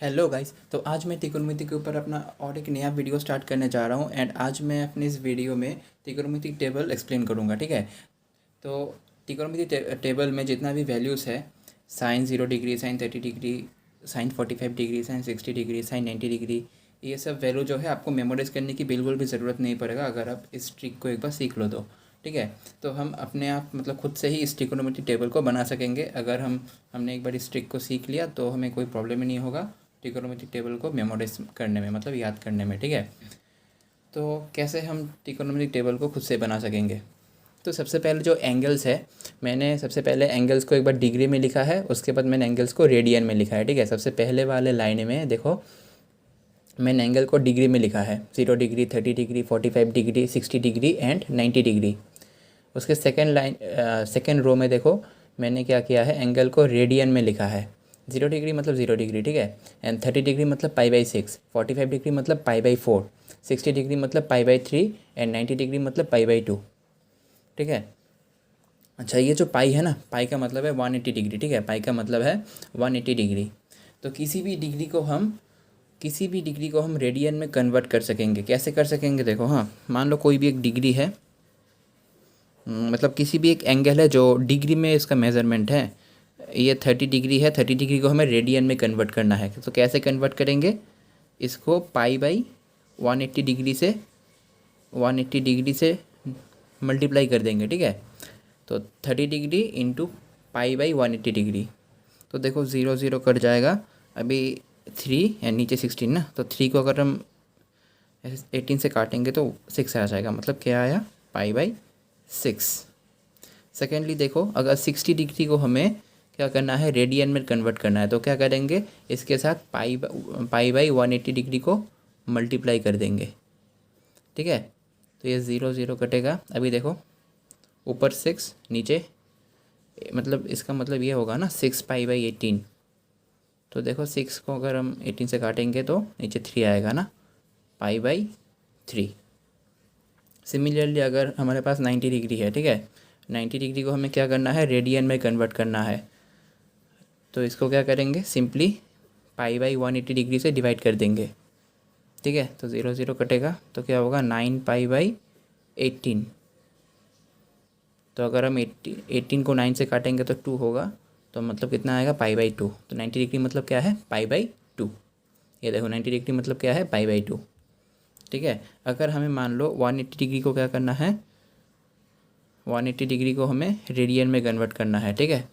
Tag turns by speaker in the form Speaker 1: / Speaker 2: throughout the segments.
Speaker 1: Hello guys. तो आज मैं त्रिकोणमिति के ऊपर अपना और एक नया वीडियो स्टार्ट करने जा रहा हूँ एंड आज मैं अपने इस वीडियो में त्रिकोणमिति टेबल एक्सप्लेन करूँगा। ठीक है। तो त्रिकोणमिति टेबल में जितना भी वैल्यूज़ है, sine 0 degree, sine 30 degree, sine 45 degree, sine 60 degree, sine 90 degree, ये सब वैल्यू जो है आपको मेमोराइज़ करने की बिल्कुल भी ज़रूरत नहीं पड़ेगा अगर आप इस ट्रिक को एक बार सीख लो तो। ठीक है। तो हम अपने आप मतलब खुद से ही इस त्रिकोणमिति टेबल को बना सकेंगे। अगर हमने एक बार इस ट्रिक को सीख लिया तो हमें कोई प्रॉब्लम ही नहीं होगा ट्रिकोणमिति टेबल को मेमोराइज करने में, मतलब याद करने में। ठीक है। तो कैसे हम ट्रिकोणमिति टेबल को खुद से बना सकेंगे? तो सबसे पहले जो एंगल्स है, मैंने सबसे पहले एंगल्स को एक बार डिग्री में लिखा है, उसके बाद मैंने एंगल्स को रेडियन में लिखा है। ठीक है। सबसे पहले वाले लाइन में देखो, मैंने एंगल को डिग्री में लिखा है, 0 degree, 30 degree, 45 degree, 60 degree and 90 degree. उसके सेकेंड रो में देखो, मैंने क्या किया है, एंगल को रेडियन में लिखा है। 0 डिग्री मतलब 0 डिग्री, ठीक है। एंड 30 डिग्री मतलब पाई/6, 45 डिग्री मतलब पाई/4, 60 डिग्री मतलब पाई/3 एंड 90 डिग्री मतलब पाई/2। ठीक है। अच्छा, ये जो पाई है ना, पाई का मतलब है 180 डिग्री। ठीक है। पाई का मतलब है 180 डिग्री। तो किसी भी डिग्री को हम रेडियन में कन्वर्ट कर सकेंगे। कैसे कर सकेंगे? देखो, हाँ, मान लो कोई भी एक डिग्री है, मतलब किसी भी एक एंगल है जो डिग्री में इसका मेज़रमेंट है। ये 30 डिग्री है, 30 डिग्री को हमें रेडियन में कन्वर्ट करना है। तो कैसे कन्वर्ट करेंगे? इसको पाई/180 डिग्री से 180 डिग्री से मल्टीप्लाई कर देंगे। ठीक है। तो 30 डिग्री इंटू पाई/180 डिग्री। तो देखो, 0 0 कट जाएगा। अभी 3 या नीचे 16 ना, तो 3 को अगर हम 18 से काटेंगे तो 6 आ जाएगा। मतलब क्या आया? पाई/6। सेकेंडली देखो, अगर 60 डिग्री को हमें क्या करना है, रेडियन में कन्वर्ट करना है, तो क्या करेंगे, इसके साथ पाई/180 डिग्री को मल्टीप्लाई कर देंगे। ठीक है। तो ये 0 0 कटेगा। अभी देखो, ऊपर 6, नीचे, मतलब इसका मतलब ये होगा ना, 6 पाई/18। तो देखो, 6 को अगर हम 18 से काटेंगे तो नीचे 3 आएगा ना, पाई/3। सिमिलरली अगर हमारे पास 90 डिग्री है, ठीक है, 90 डिग्री को हमें क्या करना है, रेडियन में कन्वर्ट करना है। तो इसको क्या करेंगे, सिंपली पाई/180 डिग्री से डिवाइड कर देंगे। ठीक है। तो 0 0 कटेगा तो क्या होगा, 9 पाई/18। तो अगर हम 18 को 9 से काटेंगे तो 2 होगा। तो मतलब कितना आएगा, पाई/2। तो 90 डिग्री मतलब क्या है, पाई/2। ये देखो, 90 डिग्री मतलब क्या है, पाई/2। ठीक है। अगर हमें मान लो 180 डिग्री को क्या करना है, 180 डिग्री को हमें रेडियन में कन्वर्ट करना है। ठीक है।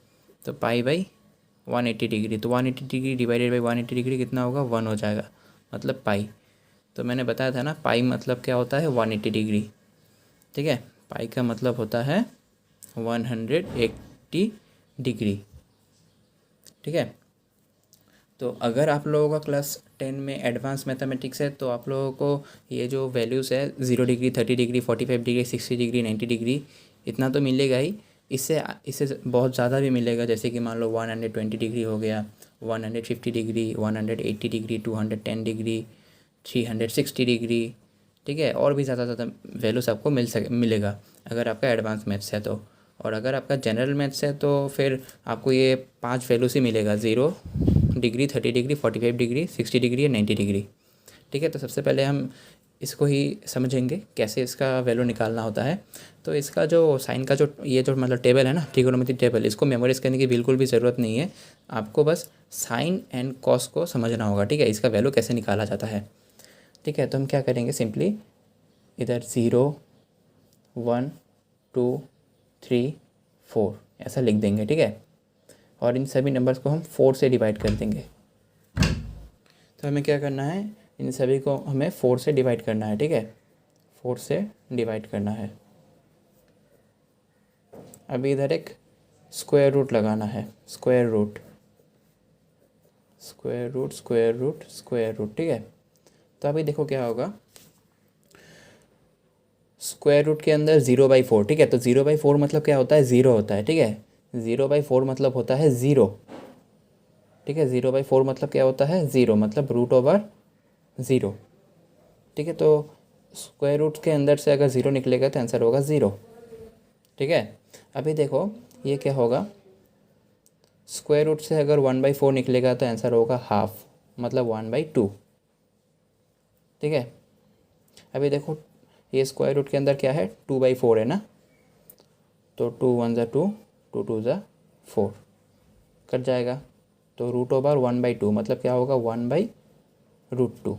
Speaker 1: तो पाई/180 डिग्री, तो 180 डिग्री डिवाइडेड बाई 180 डिग्री कितना होगा, 1 हो जाएगा, मतलब पाई। तो मैंने बताया था ना, पाई मतलब क्या होता है, 180 डिग्री। ठीक है। पाई का मतलब होता है 180 डिग्री। ठीक है। तो अगर आप लोगों का क्लास 10 में एडवांस मैथमेटिक्स है तो आप लोगों को ये जो वैल्यूज़ है, 0 degree, 30 degree, 45 degree, 60 degree, 90 degree, इतना तो मिलेगा ही। इससे इससे बहुत ज़्यादा भी मिलेगा। जैसे कि मान लो 120 डिग्री हो गया, 150 डिग्री, 180 डिग्री, 210 डिग्री, 360 डिग्री। ठीक है। और भी ज़्यादा ज़्यादा वैल्यूज़ आपको मिलेगा अगर आपका एडवांस मैथ्स है तो। और अगर आपका जनरल मैथ्स है तो फिर आपको ये 5 वैल्यूज़ ही मिलेगा, 0 डिग्री, 30 डिग्री, 45 डिग्री, 60 डिग्री या 90 डिग्री। ठीक है। तो सबसे पहले हम इसको ही समझेंगे कैसे इसका वैल्यू निकालना होता है। तो इसका जो साइन का जो ये जो मतलब टेबल है ना, ट्रिगोनोमेट्री टेबल, इसको मेमोराइज़ करने की बिल्कुल भी ज़रूरत नहीं है। आपको बस साइन एंड कॉस को समझना होगा। ठीक है। इसका वैल्यू कैसे निकाला जाता है। ठीक है। तो हम क्या करेंगे, सिंपली इधर 0 1 2 3 4 ऐसा लिख देंगे। ठीक है। और इन सभी नंबर्स को हम 4 से डिवाइड कर देंगे। तो हमें क्या करना है, इन सभी को हमें 4 से डिवाइड करना है। ठीक है। 4 से डिवाइड करना है। अभी इधर एक स्क्वायर रूट लगाना है, square root, square root, square root, square root. ठीक है। तो अभी देखो क्या होगा, स्क्वायर रूट के अंदर 0/4। ठीक है। तो 0/4 मतलब क्या होता है, 0 होता है। ठीक है। 0/4 मतलब होता है 0। ठीक है। 0/4 मतलब क्या होता है, 0, मतलब √0। ठीक है। तो स्क्वायर रूट के अंदर से अगर 0 निकलेगा तो आंसर होगा 0। ठीक है। अभी देखो ये क्या होगा, स्क्वायर रूट से अगर 1/4 निकलेगा तो आंसर होगा हाफ। मतलब 1/2। ठीक है, अभी देखो ये स्क्वायर रूट के अंदर क्या है, 2/4 है ना, तो 2 1 ज़ा 2, 2 2 ज़ा 4, कट जाएगा। तो √1/2 मतलब क्या होगा, 1/√2।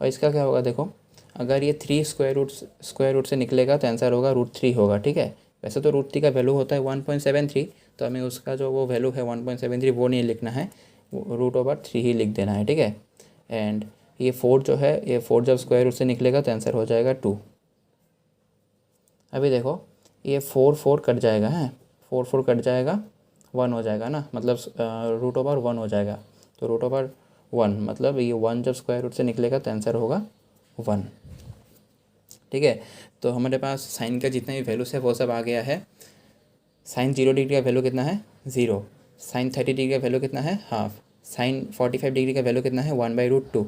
Speaker 1: और इसका क्या होगा देखो, अगर ये 3 स्क्वायर रूट से निकलेगा तो आंसर होगा √3 होगा। ठीक है, वैसे तो √3 का वैल्यू होता है 1.73, तो हमें उसका जो वो वैल्यू है 1.73 वो नहीं लिखना है, √3 ही लिख देना है। ठीक है, एंड ये 4 जो है, ये 4 जब स्क्वायर रूट से निकलेगा तो आंसर हो जाएगा 2। अभी देखो ये 4 4 कट जाएगा, है 4 4 कट जाएगा, 1 हो जाएगा ना, मतलब √1 हो जाएगा। तो √1 मतलब ये 1 जब स्क्वायर रूट से निकलेगा तो आंसर होगा 1। ठीक है, तो हमारे पास साइन का जितना भी वैल्यूस है वो सब आ गया है। साइन 0 डिग्री का वैल्यू कितना है, 0। साइन 30 डिग्री का वैल्यू कितना है, हाफ। साइन 45 डिग्री का वैल्यू कितना है, 1/√2।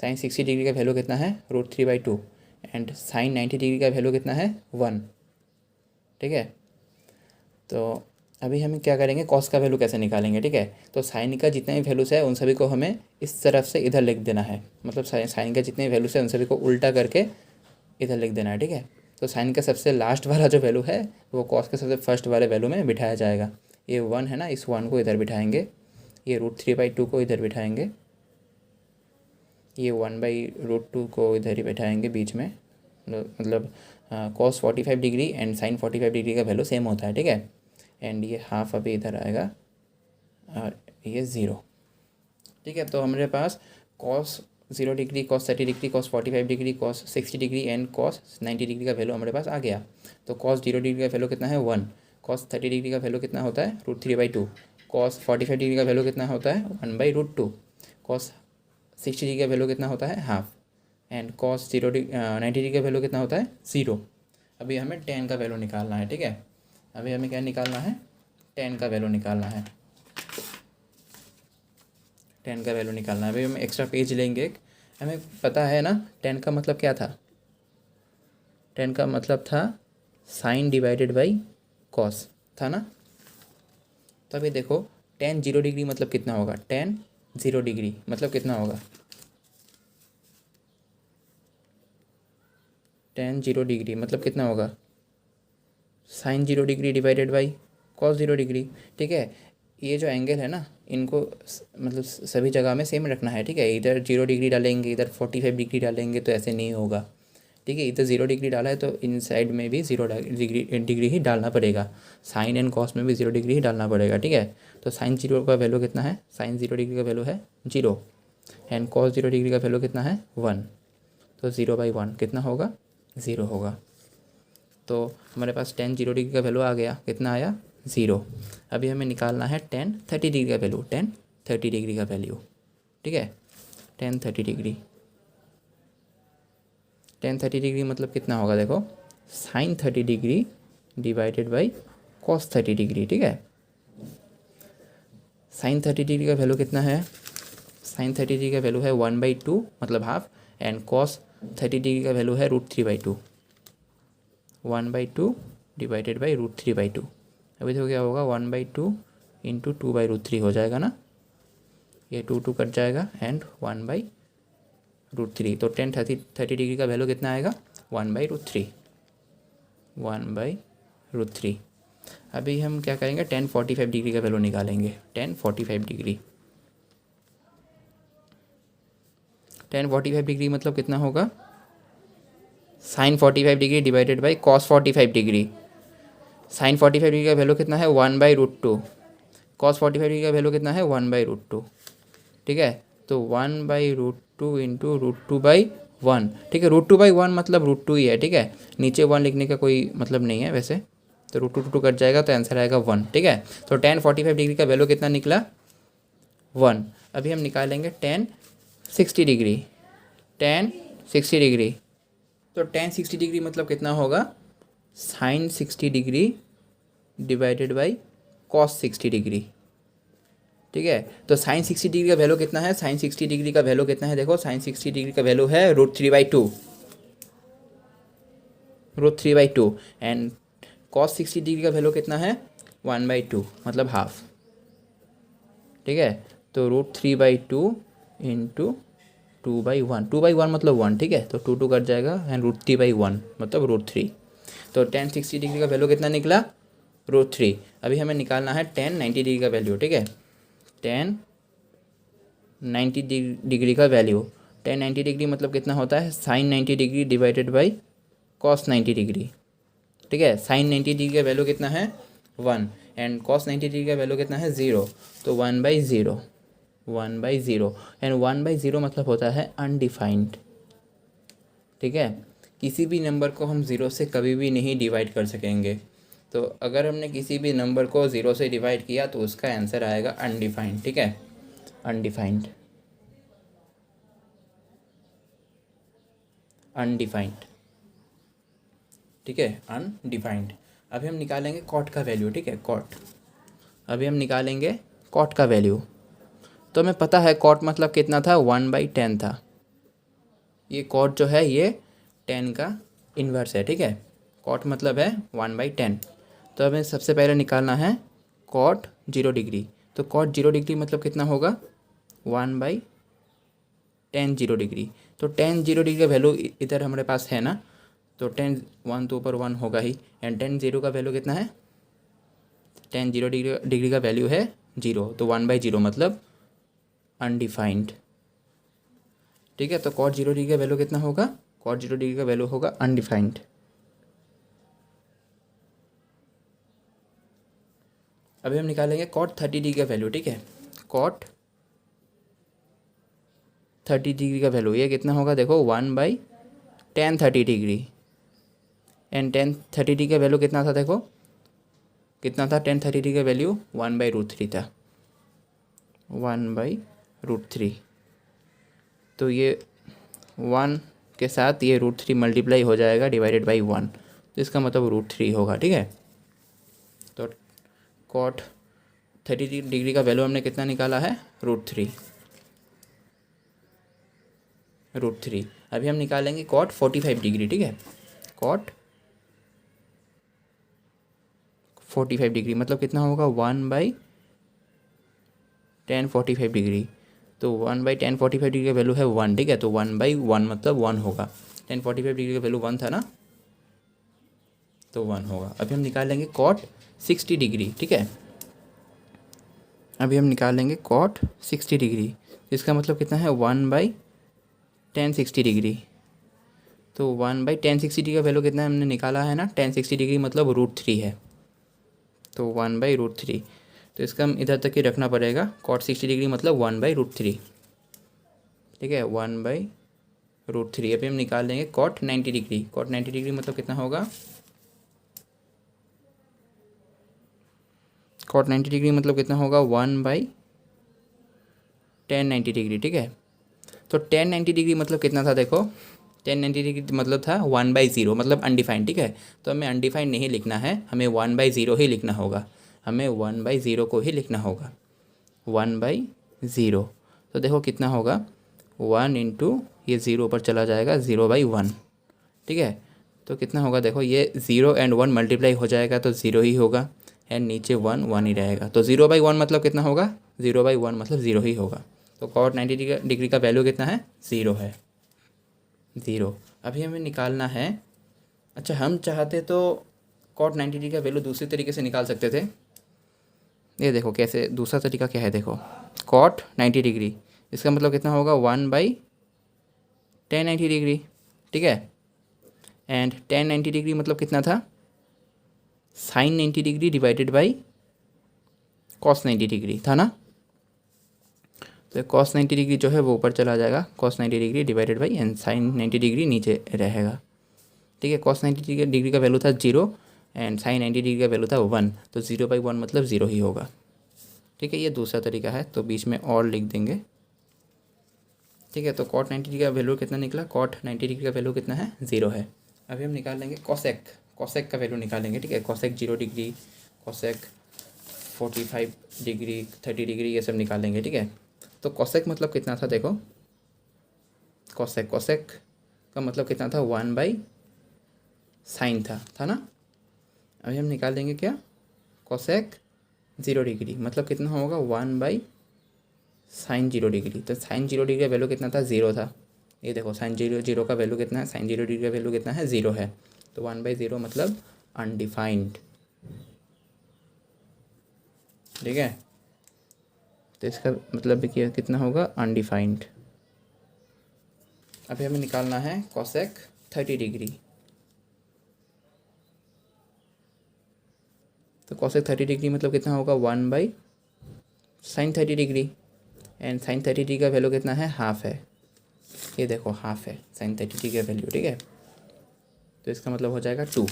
Speaker 1: साइन 60 डिग्री का वैल्यू कितना है, √3/2। एंड साइन 90 डिग्री का वैल्यू कितना है, 1। ठीक है, तो अभी हम क्या करेंगे, कॉस का वैल्यू कैसे निकालेंगे। ठीक है, तो साइन का जितने भी वैल्यूस है उन सभी को हमें इस तरफ से इधर लिख देना है, मतलब साइन का जितने भी वैल्यूस है उन सभी को उल्टा करके इधर लिख देना है। ठीक है, तो साइन का सबसे लास्ट वाला जो वैल्यू है वो कॉस के सबसे फर्स्ट वाले वैल्यू में बिठाया जाएगा। ये 1 है ना, इस 1 को इधर बिठाएंगे, ये √3/2 को इधर बिठाएंगे, ये 1/√2 को इधर ही बिठाएंगे बीच में, मतलब cos 45 degree and sine 45 degree का वैल्यू सेम होता है। ठीक है, एंड ये हाफ अभी इधर आएगा और ये 0। ठीक है, तो हमारे पास cos 0 degree, cos 30 degree, cos 45 degree, cos 60 degree and cos 90 degree का वैल्यू हमारे पास आ गया। तो कॉस 0 डिग्री का वैल्यू कितना है, 1। कॉस 30 डिग्री का वैल्यू कितना होता है, √3/2। कॉस 45 डिग्री का वैल्यू कितना होता है, 1/√2। कॉस 60 डिग्री का वैल्यू कितना होता है, हाफ। एंड कॉस 90 डिग्री का वैल्यू कितना होता है, 0। अभी हमें tan का वैल्यू निकालना है। ठीक है, अभी हमें क्या निकालना है, tan का वैल्यू निकालना है। tan का वैल्यू निकालना है। अभी हम एक्स्ट्रा पेज लेंगे एक, हमें पता है ना tan का मतलब क्या था, tan का मतलब था साइन डिवाइडेड बाई कॉस, था ना। तो अभी देखो tan 0 डिग्री मतलब कितना होगा, tan 0 डिग्री मतलब कितना होगा, tan 0 डिग्री मतलब कितना होगा, sine 0 degree divided by cos 0 degree. ठीक है, ये जो एंगल है ना इनको मतलब सभी जगह में सेम रखना है। ठीक है, इधर 0 डिग्री डालेंगे, इधर 45 डिग्री डालेंगे तो ऐसे नहीं होगा। ठीक है, इधर 0 डिग्री डाला है तो इन साइड में भी 0 डिग्री ही डालना पड़ेगा, साइन एंड कॉस में भी 0 डिग्री ही डालना पड़ेगा। ठीक है, तो साइन 0 का वैल्यू कितना है, साइन 0 डिग्री का वैल्यू है 0 एंड कॉस 0 डिग्री का वैल्यू कितना है 1। तो 0/1 कितना होगा, 0 होगा। तो हमारे पास tan 0 डिग्री का वैल्यू आ गया, कितना आया, 0। अभी हमें निकालना है tan 30 डिग्री का वैल्यू, tan 30 डिग्री का वैल्यू। ठीक है, tan 30 डिग्री, tan 30 डिग्री मतलब कितना होगा देखो, sine 30 degree divided by cos 30 degree. ठीक है, साइन 30 डिग्री का वैल्यू कितना है, साइन 30 डिग्री का वैल्यू है 1/2 मतलब हाफ, एंड कॉस 30 डिग्री का वैल्यू है √3/2, 1/2 डिवाइडेड बाई √3/2। अभी देखो क्या होगा, 1/2 इंटू 2/√3 हो जाएगा ना, ये 2 2 कट जाएगा एंड 1/√3। तो tan 30 डिग्री का वैल्यू कितना आएगा, 1/√3, 1/√3। अभी हम क्या करेंगे, tan 45 डिग्री का वैल्यू निकालेंगे, tan 45 डिग्री। tan 45 डिग्री मतलब कितना होगा, sine 45 degree divided by cos 45 degree. Sine 45 degree का वैल्यू कितना है, 1/√2। कॉस 45 डिग्री का वैल्यू कितना है, 1/√2। ठीक है, तो 1/√2 इंटू √2/1। ठीक है, √2/1 मतलब √2 ही है। ठीक है, नीचे 1 लिखने का कोई मतलब नहीं है वैसे, तो √2 कट जाएगा तो आंसर आएगा 1। ठीक है, तो tan 45 डिग्री का वैल्यू कितना निकला, 1। अभी हम निकालेंगे tan 60 डिग्री, tan 60 डिग्री। तो tan 60 डिग्री मतलब कितना होगा, sine 60 degree divided by cos 60 degree. ठीक है, तो साइन 60 डिग्री का वैल्यू कितना है, साइन 60 डिग्री का वैल्यू कितना है देखो, साइन 60 डिग्री का वैल्यू है √3/2, √3/2 एंड कॉस 60 डिग्री का वैल्यू कितना है, 1/2 मतलब हाफ। ठीक है, तो √3/2 इंटू 2/1, 2/1 मतलब 1, ठीक है। तो 2 कट जाएगा एंड √3/1 मतलब √3। तो tan 60 डिग्री का वैल्यू कितना निकला? √3। अभी हमें निकालना है tan 90 डिग्री का वैल्यू, ठीक है। tan 90 डिग्री का वैल्यू, tan 90 डिग्री मतलब कितना होता है? sin 90 degree divided by cos 90 degree, ठीक है। sin 90 डिग्री का वैल्यू कितना है? 1 एंड cos 90 डिग्री का वैल्यू कितना है? 0। तो 1/0, 1/0 एंड 1/0 मतलब होता है अनडिफाइंड, ठीक है। किसी भी नंबर को हम ज़ीरो से कभी भी नहीं डिवाइड कर सकेंगे। तो अगर हमने किसी भी नंबर को ज़ीरो से डिवाइड किया तो उसका आंसर आएगा अनडिफाइंड, ठीक है। अनडिफाइंड, अनडिफाइंड, ठीक है, अनडिफाइंड। अभी हम निकालेंगे कॉट का वैल्यू, ठीक है, कॉट। अभी हम निकालेंगे कॉट का वैल्यू। तो हमें पता है कॉट मतलब कितना था? 1/10 था। ये कॉट जो है ये 10 का इन्वर्स है, ठीक है। कॉट मतलब है 1/10। तो हमें सबसे पहले निकालना है कॉट 0 डिग्री। तो कॉट 0 डिग्री मतलब कितना होगा? 1/10 0 डिग्री। तो 10 0 डिग्री का वैल्यू इधर हमारे पास है ना, तो 10 1 तो ऊपर 1 होगा ही एंड 10 0 का वैल्यू कितना है? 10 0 डिग्री का वैल्यू है 0, तो 1/0 मतलब अनडिफाइंड, ठीक है। तो कॉट 0 डिग्री का वैल्यू कितना होगा? कॉट 0 डिग्री का वैल्यू होगा अनडिफाइंड। अभी हम निकालेंगे कॉट 30 डिग्री का वैल्यू, ठीक है। कॉट 30 डिग्री का वैल्यू ये कितना होगा? देखो 1/tan 30 degree and tan 30 degree का वैल्यू कितना था? देखो कितना था tan 30 डिग्री का वैल्यू? 1/√3 था, 1/√3। तो ये 1 के साथ ये √3 मल्टीप्लाई हो जाएगा डिवाइडेड बाई 1, तो इसका मतलब √3 होगा, ठीक है। तो कॉट 30 डिग्री का वैल्यू हमने कितना निकाला है? √3, √3। अभी हम निकालेंगे कॉट 45 डिग्री, ठीक है। कॉट 45 डिग्री मतलब कितना होगा? 1/tan 45 degree. तो 1/tan 45 डिग्री का वैल्यू है 1, ठीक है। तो 1/1 मतलब 1 होगा। tan 45 डिग्री का वैल्यू 1 था ना, तो 1 होगा। अभी हम निकालेंगे कॉट 60 डिग्री, ठीक है। अभी हम निकालेंगे कॉट 60 डिग्री, इसका मतलब कितना है? 1/tan 60 degree. तो 1/tan 60 डिग्री का वैल्यू कितना है हमने निकाला है ना? tan 60 डिग्री मतलब √3 है, तो 1/√3। तो इसका हम इधर तक ही रखना पड़ेगा। कॉट 60 डिग्री मतलब 1/√3, ठीक है, 1/√3। अभी हम निकाल लेंगे कॉट 90 डिग्री। कॉट 90 डिग्री मतलब कितना होगा? कॉट 90 डिग्री मतलब कितना होगा? 1/tan 90 डिग्री, ठीक है। तो tan 90 डिग्री मतलब कितना था? देखो tan 90 डिग्री मतलब था 1/0 मतलब अनडिफाइंड, ठीक है। तो हमें अनडिफाइंड नहीं लिखना है, हमें 1/0 ही लिखना होगा। हमें 1/0 को ही लिखना होगा, 1/0। तो देखो कितना होगा? 1 इंटू ये 0 ऊपर चला जाएगा, 0/1, ठीक है। तो कितना होगा? देखो ये 0 एंड 1 मल्टीप्लाई हो जाएगा तो 0 ही होगा एंड नीचे 1 1 ही रहेगा। तो 0/1 मतलब कितना होगा? 0/1 मतलब 0 ही होगा। तो कॉट 90 डिग्री का वैल्यू कितना है? 0 है, 0। अभी हमें निकालना है, अच्छा हम चाहते तो कॉट 90 डिग्री का वैल्यू दूसरी तरीके से निकाल सकते थे। ये देखो कैसे, दूसरा तरीका क्या है, देखो कॉट 90 डिग्री इसका मतलब कितना होगा? 1/tan 90 डिग्री, ठीक है। एंड tan 90 डिग्री मतलब कितना था? sin 90 degree divided by cos 90 degree था ना। तो cos 90 डिग्री जो है वो ऊपर चला जाएगा, cos 90 degree divided by and sin 90 degree नीचे रहेगा, ठीक है। cos 90 डिग्री का वैल्यू था 0 एंड sin 90 डिग्री का वैल्यू था 1, तो 0/1 मतलब 0 ही होगा, ठीक है। ये दूसरा तरीका है, तो बीच में और लिख देंगे, ठीक है। तो cot 90 डिग्री का वैल्यू कितना निकला? cot 90 डिग्री का वैल्यू कितना है? 0 है। अभी हम निकाल लेंगे cosec, cosec का वैल्यू निकालेंगे, ठीक है। cosec 0 degree, cosec 45 degree, 30 degree, ये सब निकालेंगे, ठीक है। तो cosec मतलब कितना था? देखो cosec, cosec का मतलब कितना था? 1/sin था ना। अभी हम निकाल देंगे क्या? cosec 0 डिग्री मतलब कितना होगा? Sine 0 degree. तो साइन 0 डिग्री का वैल्यू कितना था, 0 था। ये देखो साइन 0 का वैल्यू कितना है, साइन 0 डिग्री का वैल्यू कितना है, 0 है। तो 1/0 मतलब अनडिफाइंड। ठीक है, तो इसका मतलब भी कितना होगा, अनडिफाइंड। अभी हमें निकालना है कोसेक 30 डिग्री। तो कोसेक 30 डिग्री मतलब कितना होगा, 1/sin 30 degree. And sine 30 degree का वैल्यू कितना है, हाफ है। ये देखो हाफ है साइन 30 डिग्री का वैल्यू। ठीक है, तो इसका मतलब हो जाएगा 2।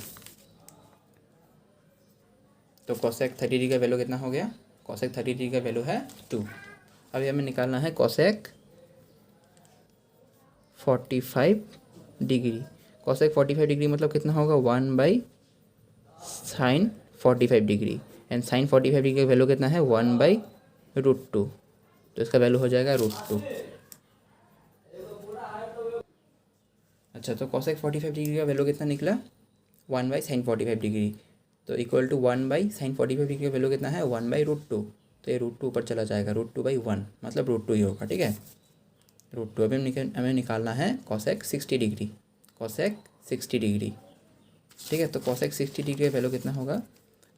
Speaker 1: तो कोसेक 30 डिग्री का वैल्यू कितना हो गया, कोसेक 30 डिग्री का वैल्यू है 2। अभी हमें निकालना है कोसेक 45 डिग्री। कोसेक 45 डिग्री मतलब कितना होगा, 1/sin 45 degree. And sine 45 degree का वैल्यू कितना है, 1/√2। तो इसका वैल्यू हो जाएगा √2। अच्छा, तो कोसेक 45 डिग्री का वैल्यू कितना निकला, 1/sin 45 डिग्री। तो इक्वल टू 1/sin 45 डिग्री का वैल्यू कितना है, 1/√2। तो ये √2 ऊपर चला जाएगा, √2/1 मतलब √2 ही होगा। ठीक है, √2। अभी हमें निकालना है कोसेक 60 डिग्री। Cosec 60 degree. ठीक है, तो कोसेक 60 डिग्री का वैल्यू कितना होगा,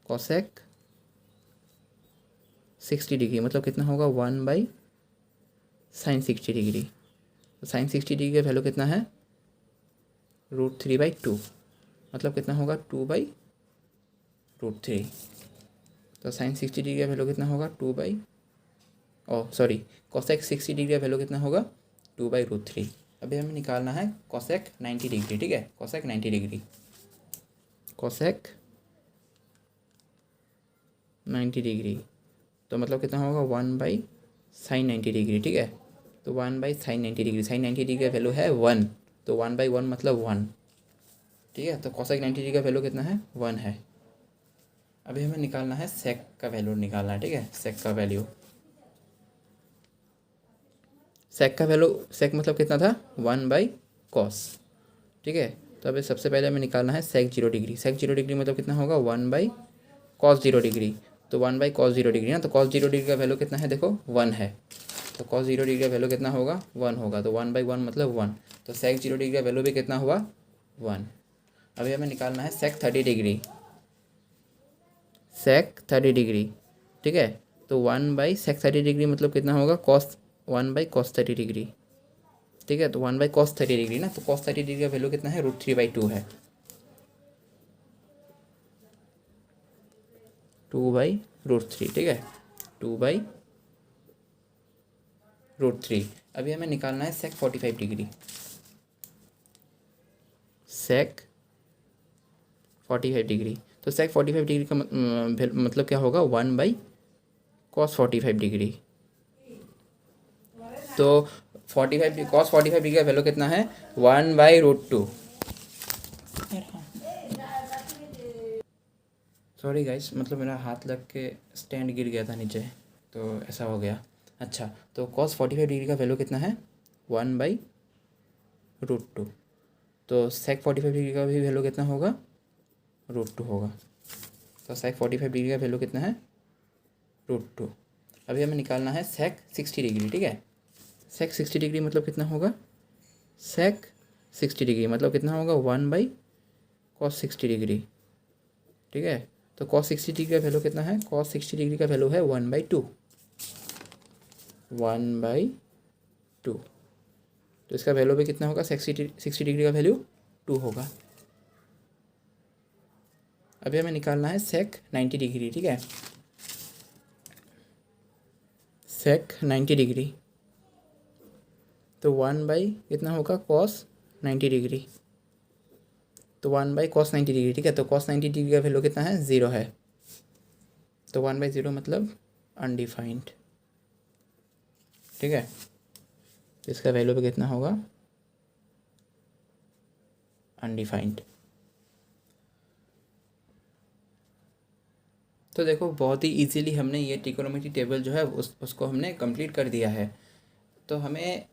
Speaker 1: कोसेक 60 डिग्री मतलब कितना होगा, 1/sin 60 डिग्री। तो साइन 60 डिग्री का वैल्यू कितना है, √3/2 मतलब कितना होगा, 2/√3। तो साइन 60 डिग्री का वैल्यू कितना होगा, कोसेक 60 डिग्री का वैल्यू कितना होगा, 2/√3। अभी हमें निकालना है कोसेक 90 डिग्री। ठीक है, कोसेक 90 डिग्री। कोसेक 90 डिग्री तो मतलब कितना होगा, 1/sin 90 डिग्री। ठीक है, तो 1/sin 90 डिग्री, साइन 90 डिग्री का वैल्यू है 1। तो 1/1 मतलब 1। ठीक है, तो कोसेक 90 डिग्री का वैल्यू कितना है, 1 है। अभी हमें निकालना है सेक का वैल्यू निकालना है। ठीक है, सेक का वैल्यू, सेक का वैल्यू, सेक मतलब कितना था, 1/cos। ठीक है, तो अभी सबसे पहले हमें निकालना है सेक 0 डिग्री। सेक 0 डिग्री मतलब कितना होगा, 1/cos 0 डिग्री। तो 1/cos 0 डिग्री ना, तो cos 0 डिग्री का वैल्यू कितना है, देखो 1 है। तो cos 0 डिग्री का वैल्यू कितना होगा, 1 होगा। तो 1/1 मतलब 1। तो सेक 0 डिग्री का वैल्यू भी कितना हुआ, 1। अभी हमें निकालना है सेक 30 डिग्री। सेक 30 डिग्री। ठीक है, तो 1/sec 30 डिग्री मतलब कितना होगा, 1/cos 30 डिग्री। ठीक है, तो 1/cos 30 डिग्री ना, तो cos 30 डिग्री का वैल्यू कितना है, √3/2 है। 2/√3। ठीक है, 2/√3। अभी हमें निकालना है सेक 45 डिग्री। सेक 45 डिग्री तो सेक 45 डिग्री का मतलब क्या होगा, 1/cos 45 डिग्री। तो 45 cos 45 डिग्री का वैल्यू कितना है, 1/√2। सॉरी गाइस, मतलब मेरा हाथ लग के स्टैंड गिर गया था नीचे, तो ऐसा हो गया। अच्छा, तो cos 45 डिग्री का वैल्यू कितना है, 1/√2। तो सेक 45 डिग्री का भी वैल्यू कितना होगा, √2 होगा। तो सेक 45 डिग्री का वैल्यू कितना है, √2। अभी हमें निकालना है सेक 60 डिग्री। ठीक है, सेक 60 डिग्री मतलब कितना होगा, सेक 60 डिग्री मतलब कितना होगा, 1/cos 60 डिग्री। ठीक है, तो cos 60 डिग्री का वैल्यू कितना है, cos 60 डिग्री का वैल्यू है 1/2। 1/2 तो इसका वैल्यू भी कितना होगा, 60 डिग्री का वैल्यू 2 होगा। अभी हमें निकालना है सेक 90 डिग्री। ठीक है, सेक 90 डिग्री तो 1/ कितना होगा, cos 90 डिग्री। तो 1/cos 90 डिग्री। ठीक है, तो cos 90 डिग्री का वैल्यू कितना है, 0 है। तो 1/0 मतलब अनडिफाइंड। ठीक है, तो इसका वैल्यू भी कितना होगा, अनडिफाइंड। तो देखो बहुत ही इजीली हमने ये ट्रिग्नोमेट्री टेबल जो है उसको हमने कंप्लीट कर दिया है। तो हमें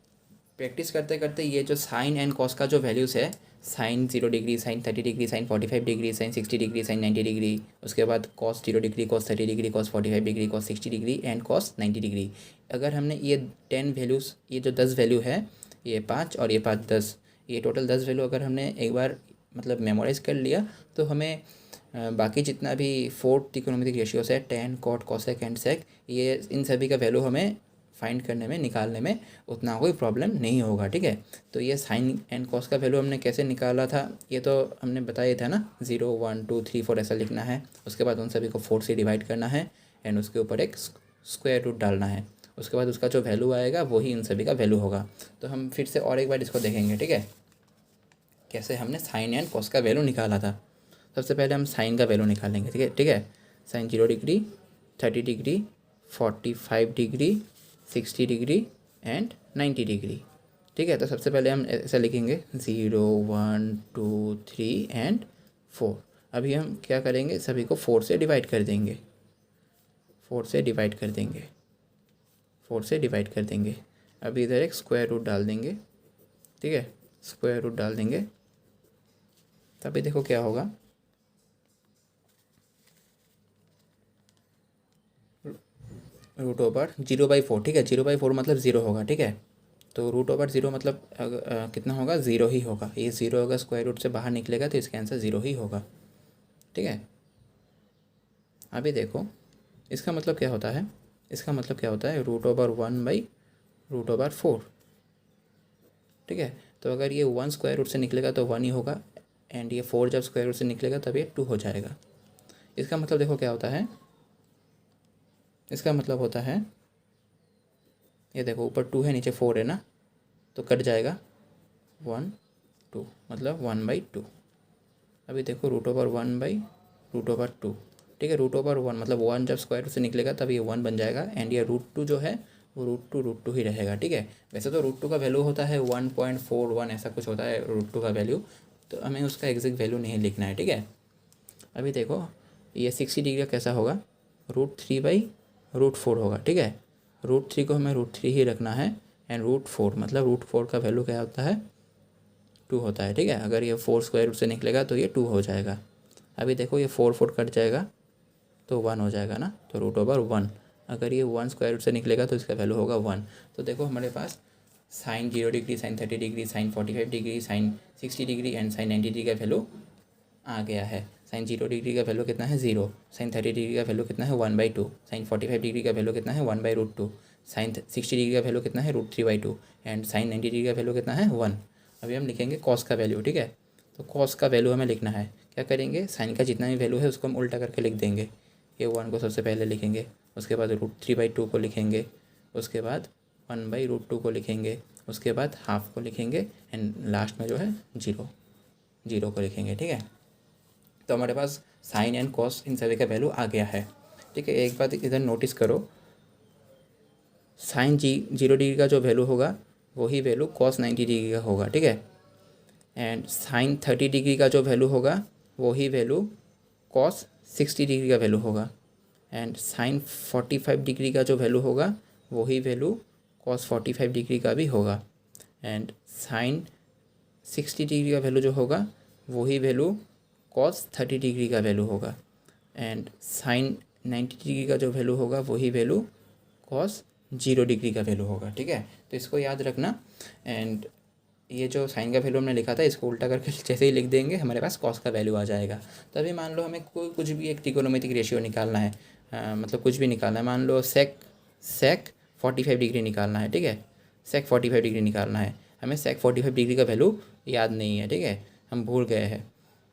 Speaker 1: प्रैक्टिस करते करते ये जो साइन एंड कॉस का जो वैल्यूज़ है, sine 0 degree, sine 30 degree, sine 45 degree, sine 60 degree, sine 90 degree, उसके बाद cos 0 degree, cos 30 degree, cos 45 degree, cos 60 degree and cos 90 degree. अगर हमने ये 10 वैल्यूज़, ये जो 10 वैल्यू है, ये 5 और ये 5 10, ये टोटल 10 वैल्यू अगर हमने एक बार मतलब मेमोराइज़ कर लिया तो हमें बाकी जितना भी फोर्थ ट्रिग्नोमेट्रिक रेशियोस है, टेन, कॉट, कोसेक एंड सेक, ये इन सभी का वैल्यू हमें फाइंड करने में, निकालने में उतना कोई प्रॉब्लम नहीं होगा। ठीक है, तो ये साइन एंड कॉस का वैल्यू हमने कैसे निकाला था, ये तो हमने बताया था ना, 0 1 2 3 4 ऐसा लिखना है। उसके बाद उन सभी को 4 से डिवाइड करना है एंड उसके ऊपर एक स्क्वायर रूट डालना है। उसके बाद उसका जो वैल्यू आएगा वही इन सभी का वैल्यू होगा। तो हम फिर से और एक बार इसको देखेंगे। ठीक है, कैसे हमने साइन एंड कॉस का वैल्यू निकाला था। सबसे पहले हम साइन का वैल्यू निकालेंगे। ठीक है, ठीक है, sine 0 degree, 30 degree, 45 degree, 60 degree and 90 degree. ठीक है, तो सबसे पहले हम ऐसा लिखेंगे 0 1 2 3 एंड 4। अभी हम क्या करेंगे, सभी को 4 से डिवाइड कर देंगे, 4 से डिवाइड कर देंगे, 4 से डिवाइड कर देंगे। अभी इधर एक स्क्वायर रूट डाल देंगे। ठीक है, स्क्वायर रूट डाल देंगे, तभी देखो क्या होगा, √/0/4। ठीक है, 0/4 मतलब 0 होगा। ठीक है, तो √/0 मतलब कितना होगा, 0 ही होगा। ये 0 अगर स्क्वायर रूट से बाहर निकलेगा तो इसका आंसर 0 ही होगा। ठीक है, अभी देखो इसका मतलब क्या होता है, इसका मतलब क्या होता है, √1/√4। ठीक है, तो अगर ये 1 स्क्वायर रूट से निकलेगा तो 1 ही होगा एंड ये 4 जब स्क्वायर रूट से निकलेगा तब ये 2 हो जाएगा। इसका मतलब देखो क्या होता है, इसका मतलब होता है, ये देखो ऊपर 2 है नीचे 4 है ना, तो कट जाएगा 1 2, मतलब 1/2। अभी देखो √1/√2। ठीक है, √1 मतलब 1 जब स्क्वायर रूट से निकलेगा तब ये 1 बन जाएगा एंड ये √2 जो है वो √2 ही रहेगा। ठीक है, वैसे तो √2 का वैल्यू होता है 1.41 ऐसा कुछ होता है √2 का वैल्यू, तो हमें उसका एग्जैक्ट वैल्यू नहीं लिखना है। ठीक है, अभी देखो ये 60 डिग्री का कैसा होगा, √3/√4 होगा। ठीक है, √3 को हमें √3 ही रखना है एंड √4 मतलब √4 का वैल्यू क्या होता है, 2 होता है। ठीक है, अगर ये 4 स्क्वायर रूट से निकलेगा तो ये 2 हो जाएगा। अभी देखो ये 4 कट जाएगा तो 1 हो जाएगा ना, तो √1। अगर ये 1 स्क्वायर रूट से निकलेगा तो इसका वैल्यू होगा 1। तो देखो हमारे पास sine 0 degree, sine 30 degree, sine 45 degree, sine 60 degree and sine 90 degree का वैल्यू आ गया है। साइन 0 डिग्री का वैल्यू कितना है, 0। साइन 30 डिग्री का वैल्यू कितना है, 1/2। साइन 45 डिग्री का वैल्यू कितना है, 1/√2। साइन 60 डिग्री का वैल्यू कितना है, √3/2 एंड साइन 90 डिग्री का वैल्यू कितना है, 1। अभी हम लिखेंगे कॉस का वैल्यू। ठीक है, तो कॉस का वैल्यू हमें लिखना है। क्या करेंगे, साइन का जितना भी वैल्यू है उसको हम उल्टा करके लिख देंगे। ये 1 को सबसे पहले लिखेंगे, उसके बाद √3/2 को लिखेंगे, उसके बाद 1/√2 को लिखेंगे, उसके बाद हाफ को लिखेंगे एंड लास्ट में जो है 0 को लिखेंगे। ठीक है, तो हमारे पास साइन एंड कॉस इन सभी का वैल्यू आ गया है। ठीक है, एक बात इधर नोटिस करो, साइन 0 डिग्री का जो वैल्यू होगा वही वैल्यू कॉस 90 डिग्री का होगा। ठीक है, एंड साइन 30 डिग्री का जो वैल्यू होगा वही वैल्यू कॉस 60 डिग्री का वैल्यू होगा एंड साइन 45 डिग्री का जो वैल्यू होगा वही वैल्यू कॉस 45 डिग्री का भी होगा एंड साइन 60 डिग्री का वैल्यू जो होगा वही वैल्यू कॉस 30 डिग्री का वैल्यू होगा एंड साइन 90 डिग्री का जो वैल्यू होगा वही वैल्यू कॉस 0 डिग्री का वैल्यू होगा। ठीक है, तो इसको याद रखना एंड ये जो साइन का वैल्यू हमने लिखा था इसको उल्टा करके जैसे ही लिख देंगे हमारे पास कॉस का वैल्यू आ जाएगा। तो अभी मान लो हमें कोई कुछ भी एक ट्रिग्नोमेट्रिक रेशियो निकालना है, मतलब कुछ भी निकालना है, मान लो सेक 45 डिग्री निकालना है। ठीक है, सेक 45 डिग्री निकालना है, हमें सेक 45 डिग्री का वैल्यू याद नहीं है। ठीक है, हम भूल गए हैं,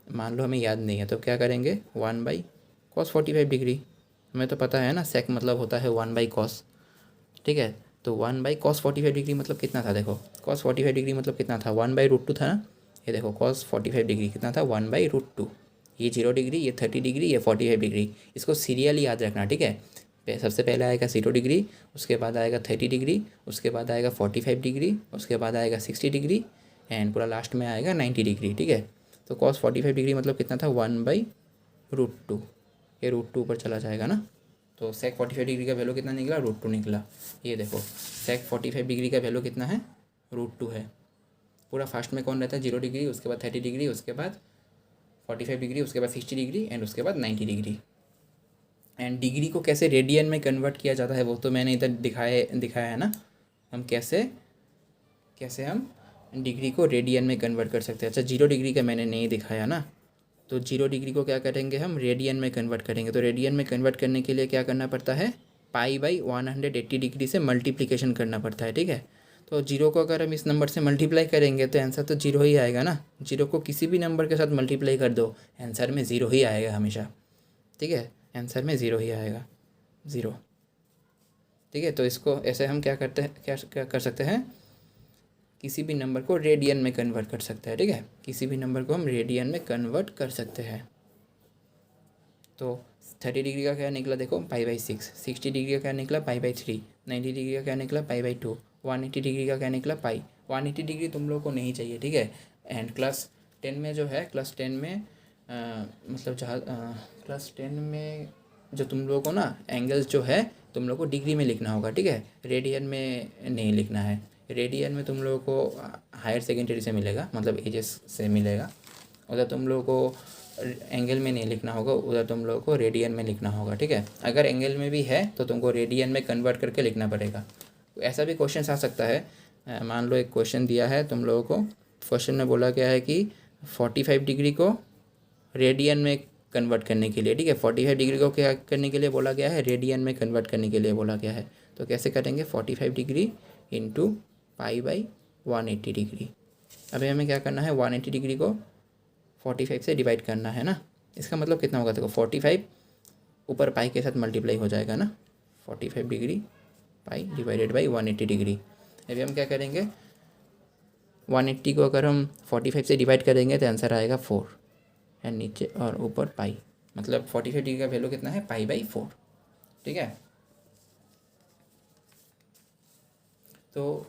Speaker 1: मान लो हमें याद नहीं है, तो क्या करेंगे, 1/cos 45 डिग्री। हमें तो पता है ना सेक मतलब होता है 1/cos। ठीक है, तो 1/cos 45 डिग्री मतलब कितना था, देखो cos 45 डिग्री मतलब कितना था, 1/√2 था ना। ये देखो cos 45 डिग्री कितना था, 1/√2। ये 0 डिग्री, ये 30 डिग्री, ये 45 डिग्री, इसको सीरियली याद रखना। ठीक है, सबसे पहले आएगा 0 डिग्री, उसके बाद आएगा 30 डिग्री, उसके बाद आएगा 45 डिग्री, उसके बाद आएगा 60 डिग्री एंड पूरा लास्ट में आएगा 90 डिग्री। ठीक है, तो cos 45 डिग्री मतलब कितना था, 1/√2। ये √2 ऊपर चला जाएगा ना, तो सेक 45 डिग्री का वैल्यू कितना निकला, √2 निकला। ये देखो सेक 45 डिग्री का वैल्यू कितना है, √2 है। पूरा फर्स्ट में कौन रहता है 0 डिग्री, उसके बाद 30 डिग्री, उसके बाद 45 डिग्री, उसके बाद 60 डिग्री एंड उसके बाद 90 डिग्री। एंड डिग्री को कैसे रेडियन में कन्वर्ट किया जाता है वो तो मैंने इधर दिखाया है ना। हम कैसे हम डिग्री को रेडियन में कन्वर्ट कर सकते हैं। अच्छा 0 डिग्री का मैंने नहीं दिखाया ना, तो 0 डिग्री को क्या करेंगे हम रेडियन में कन्वर्ट करेंगे। तो रेडियन में कन्वर्ट करने के लिए क्या करना पड़ता है, π/180 डिग्री से मल्टीप्लिकेशन करना पड़ता है, ठीक है। तो 0 को अगर हम इस नंबर से मल्टीप्लाई करेंगे तो आंसर तो 0 ही आएगा ना। 0 को किसी भी नंबर के साथ मल्टीप्लाई कर दो, आंसर में 0 ही आएगा हमेशा, ठीक है। आंसर में 0 ही आएगा, 0, ठीक है। तो इसको ऐसे हम क्या कर सकते हैं, किसी भी नंबर को रेडियन में कन्वर्ट कर सकते हैं, ठीक है। किसी भी नंबर को हम रेडियन में कन्वर्ट कर सकते हैं। तो 30 डिग्री का क्या निकला देखो π/6, 60 डिग्री का क्या निकला π/3, 90 डिग्री का क्या निकला π/2, 180 डिग्री का क्या निकला पाई। 180 डिग्री तुम लोग को नहीं चाहिए, ठीक है। एंड क्लास 10 में जो है, क्लास 10 में मतलब जहाँ क्लास 10 में जो तुम लोगों को ना एंगल्स जो है तुम लोग को डिग्री में लिखना होगा, ठीक है। रेडियन में नहीं लिखना है। रेडियन में तुम लोगों को हायर सेकेंडरी से मिलेगा, मतलब एचएस से मिलेगा। उधर तुम लोगों को एंगल में नहीं लिखना होगा, उधर तुम लोगों को रेडियन में लिखना होगा, ठीक है। अगर एंगल में भी है तो तुमको रेडियन में कन्वर्ट करके लिखना पड़ेगा। ऐसा भी क्वेश्चन आ सकता है, मान लो एक क्वेश्चन दिया है तुम लोगों को, क्वेश्चन में बोला गया है कि 45 डिग्री को रेडियन में कन्वर्ट करने के लिए, ठीक है। 45 डिग्री को क्या करने के लिए बोला गया है, रेडियन में कन्वर्ट करने के लिए बोला गया है। तो कैसे करेंगे, 45 डिग्री इंटू π/180 डिग्री। अभी हमें क्या करना है, 180 डिग्री को 45 से डिवाइड करना है ना। इसका मतलब कितना होगा देखो, 45 ऊपर पाई के साथ मल्टीप्लाई हो जाएगा ना, 45 degree pi divided by 180 degree. अभी हम क्या करेंगे, 180 को अगर हम 45 से डिवाइड करेंगे तो आंसर आएगा 4 एंड नीचे और ऊपर पाई, मतलब 45 डिग्री का वैल्यू कितना है π/4, ठीक है। तो